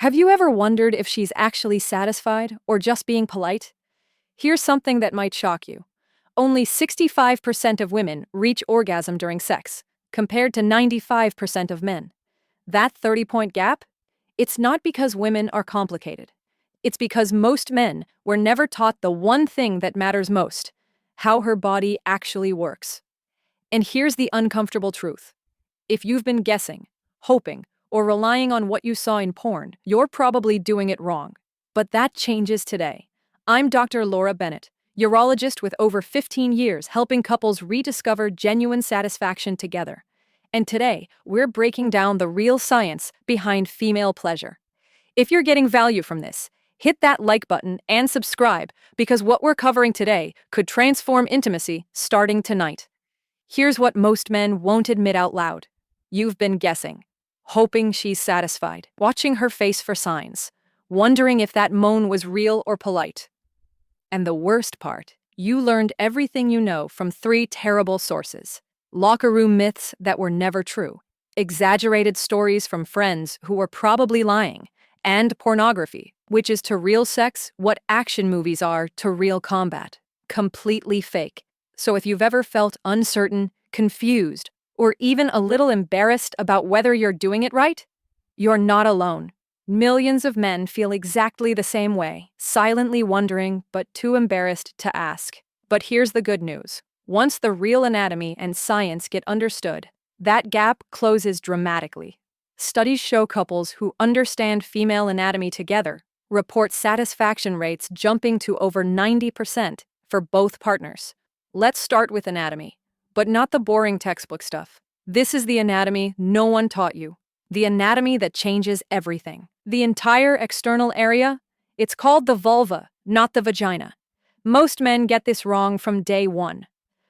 Have you ever wondered if she's actually satisfied or just being polite? Here's something that might shock you. Only 65% of women reach orgasm during sex, compared to 95% of men. That 30-point gap? It's not because women are complicated. It's because most men were never taught the one thing that matters most: how her body actually works. And here's the uncomfortable truth. If you've been guessing, hoping, or relying on what you saw in porn, you're probably doing it wrong. But that changes today. I'm Dr. Laura Bennett, urologist with over 15 years helping couples rediscover genuine satisfaction together. And today, we're breaking down the real science behind female pleasure. If you're getting value from this, hit that like button and subscribe, because what we're covering today could transform intimacy starting tonight. Here's what most men won't admit out loud. You've been guessing, hoping she's satisfied, watching her face for signs, wondering if that moan was real or polite. And the worst part, you learned everything you know from 3 terrible sources: locker room myths that were never true, exaggerated stories from friends who were probably lying, and pornography, which is to real sex what action movies are to real combat. Completely fake. So if you've ever felt uncertain, confused, or even a little embarrassed about whether you're doing it right, you're not alone. Millions of men feel exactly the same way, silently wondering but too embarrassed to ask. But here's the good news. Once the real anatomy and science get understood, that gap closes dramatically. Studies show couples who understand female anatomy together report satisfaction rates jumping to over 90% for both partners. Let's start with anatomy, but not the boring textbook stuff. This is the anatomy no one taught you. The anatomy that changes everything. The entire external area? It's called the vulva, not the vagina. Most men get this wrong from day one.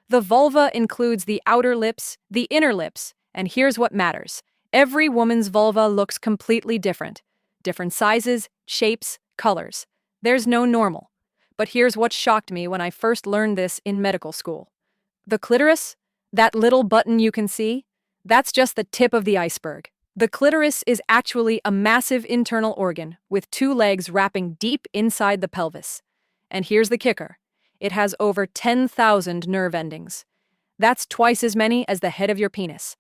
The vulva includes the outer lips, the inner lips, and here's what matters. Every woman's vulva looks completely different. Different sizes, shapes, colors. There's no normal. But here's what shocked me when I first learned this in medical school. The clitoris, that little button you can see, that's just the tip of the iceberg. The clitoris is actually a massive internal organ with 2 legs wrapping deep inside the pelvis. And here's the kicker. It has over 10,000 nerve endings. That's twice as many as the head of your penis.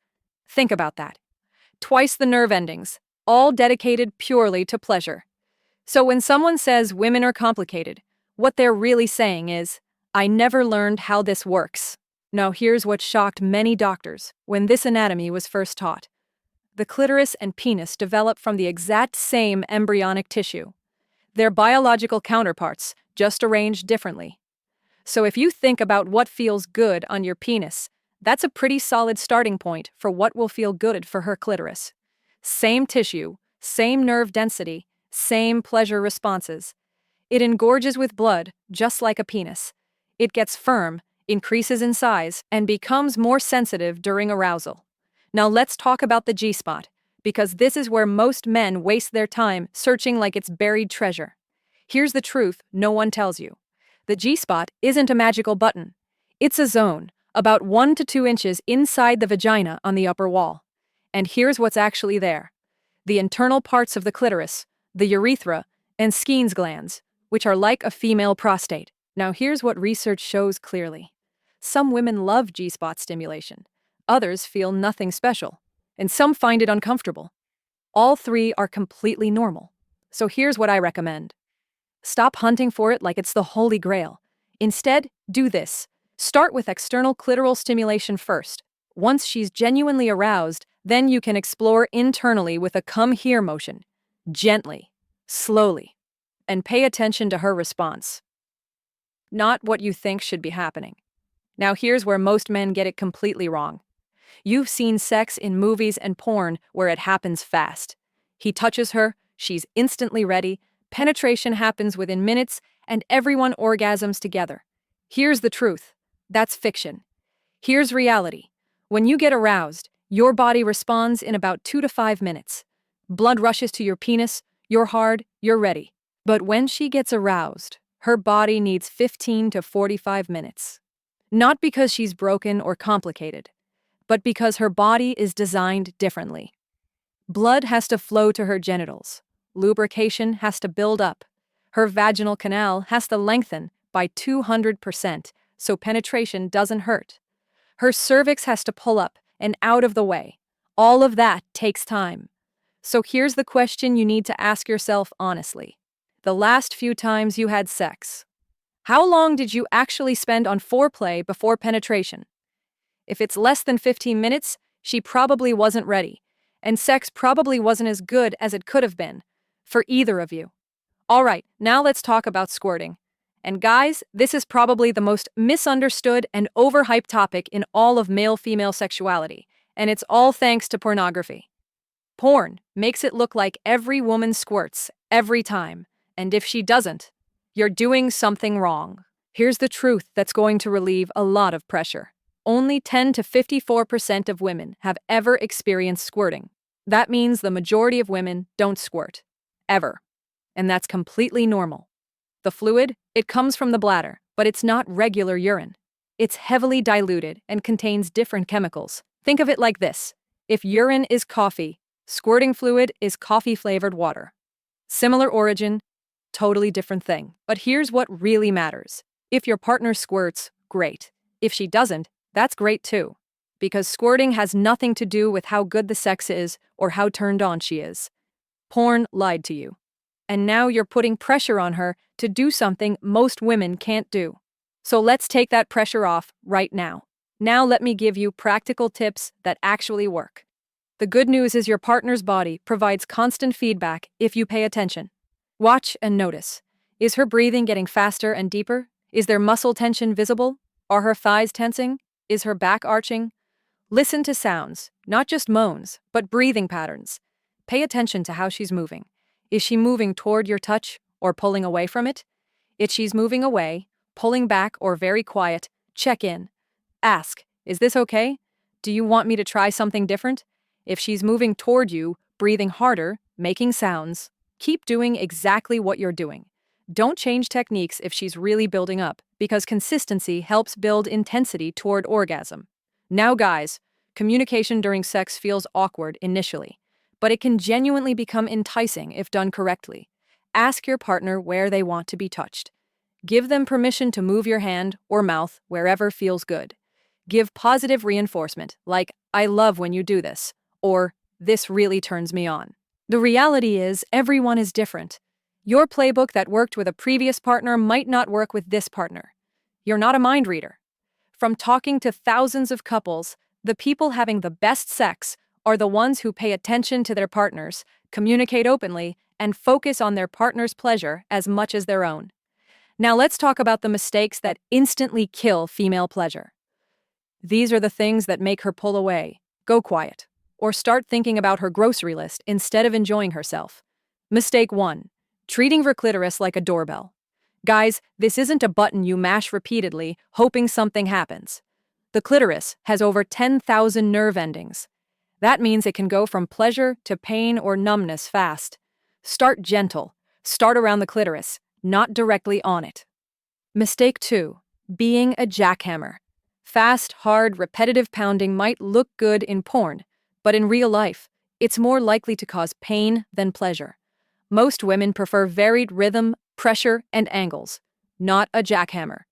Think about that. Twice the nerve endings, all dedicated purely to pleasure. So when someone says women are complicated, what they're really saying is, I never learned how this works. Now here's what shocked many doctors when this anatomy was first taught. The clitoris and penis develop from the exact same embryonic tissue. They're biological counterparts, just arranged differently. So if you think about what feels good on your penis, that's a pretty solid starting point for what will feel good for her clitoris. Same tissue, same nerve density, same pleasure responses. It engorges with blood, just like a penis. It gets firm, increases in size, and becomes more sensitive during arousal. Now let's talk about the G-spot, because this is where most men waste their time searching like it's buried treasure. Here's the truth no one tells you. The G-spot isn't a magical button. It's a zone, about 1 to 2 inches inside the vagina on the upper wall. And here's what's actually there. The internal parts of the clitoris, the urethra, and Skene's glands, which are like a female prostate. Now here's what research shows clearly. Some women love G-spot stimulation. Others feel nothing special, and some find it uncomfortable. All 3 are completely normal. So here's what I recommend. Stop hunting for it like it's the holy grail. Instead, do this. Start with external clitoral stimulation first. Once she's genuinely aroused, then you can explore internally with a come here motion. Gently, slowly, and pay attention to her response. Not what you think should be happening. Now here's where most men get it completely wrong. You've seen sex in movies and porn where it happens fast. He touches her, she's instantly ready, penetration happens within minutes, and everyone orgasms together. Here's the truth. That's fiction. Here's reality. When you get aroused, your body responds in about 2 to 5 minutes. Blood rushes to your penis, you're hard, you're ready. But when she gets aroused, her body needs 15 to 45 minutes. Not because she's broken or complicated, but because her body is designed differently. Blood has to flow to her genitals, lubrication has to build up. Her vaginal canal has to lengthen by 200% so penetration doesn't hurt. Her cervix has to pull up and out of the way. All of that takes time. So here's the question you need to ask yourself honestly. The last few times you had sex, how long did you actually spend on foreplay before penetration? If it's less than 15 minutes, she probably wasn't ready, and sex probably wasn't as good as it could have been for either of you. All right, now let's talk about squirting. And guys, this is probably the most misunderstood and overhyped topic in all of male-female sexuality, and it's all thanks to pornography. Porn makes it look like every woman squirts every time, and if she doesn't, you're doing something wrong. Here's the truth that's going to relieve a lot of pressure. Only 10 to 54% of women have ever experienced squirting. That means the majority of women don't squirt. Ever. And that's completely normal. The fluid, it comes from the bladder, but it's not regular urine. It's heavily diluted and contains different chemicals. Think of it like this. If urine is coffee, squirting fluid is coffee-flavored water. Similar origin, totally different thing. But here's what really matters. If your partner squirts, great. If she doesn't, that's great too. Because squirting has nothing to do with how good the sex is or how turned on she is. Porn lied to you. And now you're putting pressure on her to do something most women can't do. So let's take that pressure off right now. Now let me give you practical tips that actually work. The good news is your partner's body provides constant feedback if you pay attention. Watch and notice. Is her breathing getting faster and deeper? Is there muscle tension visible? Are her thighs tensing? Is her back arching? Listen to sounds, not just moans, but breathing patterns. Pay attention to how she's moving. Is she moving toward your touch or pulling away from it? If she's moving away, pulling back, or very quiet, check in. Ask, is this okay? Do you want me to try something different? If she's moving toward you, breathing harder, making sounds, keep doing exactly what you're doing. Don't change techniques if she's really building up, because consistency helps build intensity toward orgasm. Now guys, communication during sex feels awkward initially, but it can genuinely become enticing if done correctly. Ask your partner where they want to be touched. Give them permission to move your hand or mouth wherever feels good. Give positive reinforcement, like, I love when you do this, or this really turns me on. The reality is, everyone is different. Your playbook that worked with a previous partner might not work with this partner. You're not a mind reader. From talking to thousands of couples, the people having the best sex are the ones who pay attention to their partners, communicate openly, and focus on their partner's pleasure as much as their own. Now let's talk about the mistakes that instantly kill female pleasure. These are the things that make her pull away, go quiet, or start thinking about her grocery list instead of enjoying herself. Mistake 1. Treating her clitoris like a doorbell. Guys, this isn't a button you mash repeatedly, hoping something happens. The clitoris has over 10,000 nerve endings. That means it can go from pleasure to pain or numbness fast. Start gentle. Start around the clitoris, not directly on it. Mistake 2. Being a jackhammer. Fast, hard, repetitive pounding might look good in porn, but in real life, it's more likely to cause pain than pleasure. Most women prefer varied rhythm, pressure, and angles, not a jackhammer.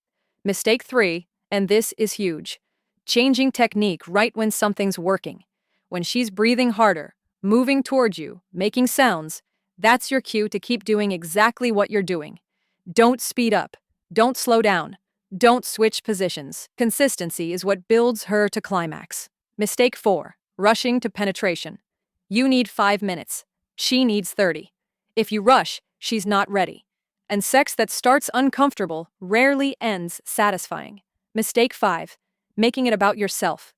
Mistake 3, and this is huge. Changing technique right when something's working. When she's breathing harder, moving towards you, making sounds, that's your cue to keep doing exactly what you're doing. Don't speed up. Don't slow down. Don't switch positions. Consistency is what builds her to climax. Mistake 4. Rushing to penetration. You need 5 minutes. She needs 30. If you rush, she's not ready. And sex that starts uncomfortable rarely ends satisfying. Mistake 5. Making it about yourself.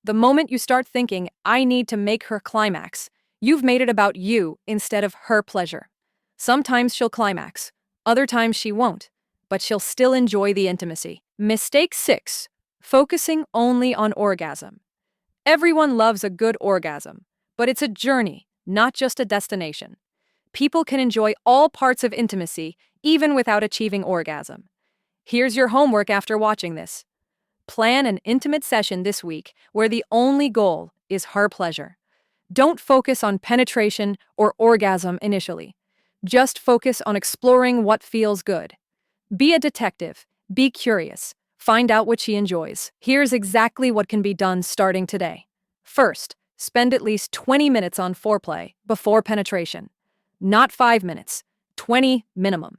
The moment you start thinking, I need to make her climax, you've made it about you instead of her pleasure. Sometimes she'll climax, other times she won't, but she'll still enjoy the intimacy. Mistake 6. Focusing only on orgasm. Everyone loves a good orgasm, but it's a journey, not just a destination. People can enjoy all parts of intimacy, even without achieving orgasm. Here's your homework after watching this. Plan an intimate session this week where the only goal is her pleasure. Don't focus on penetration or orgasm initially. Just focus on exploring what feels good. Be a detective. Be curious. Find out what she enjoys. Here's exactly what can be done starting today. First, spend at least 20 minutes on foreplay before penetration. Not 5 minutes, 20 minimum.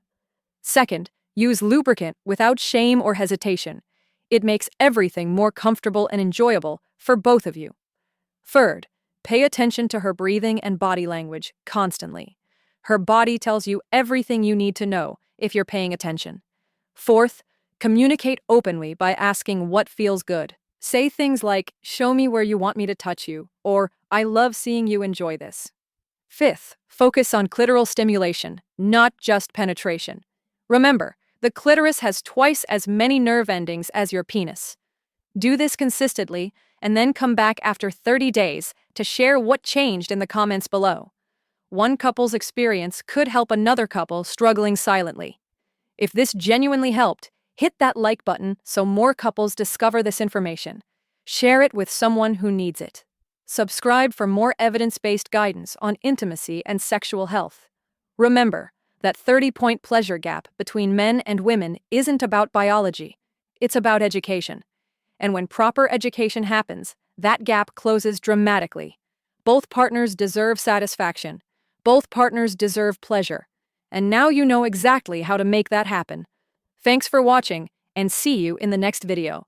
Second, use lubricant without shame or hesitation. It makes everything more comfortable and enjoyable for both of you. Third, pay attention to her breathing and body language constantly. Her body tells you everything you need to know if you're paying attention. Fourth, communicate openly by asking what feels good. Say things like, "Show me where you want me to touch you," or "I love seeing you enjoy this." Fifth, focus on clitoral stimulation, not just penetration. Remember, the clitoris has twice as many nerve endings as your penis. Do this consistently, and then come back after 30 days to share what changed in the comments below. One couple's experience could help another couple struggling silently. If this genuinely helped, hit that like button so more couples discover this information. Share it with someone who needs it. Subscribe for more evidence-based guidance on intimacy and sexual health. Remember that 30-point pleasure gap between men and women isn't about biology. It's about education. And when proper education happens, that gap closes dramatically. Both partners deserve satisfaction. Both partners deserve pleasure. And now you know exactly how to make that happen. Thanks for watching, and see you in the next video.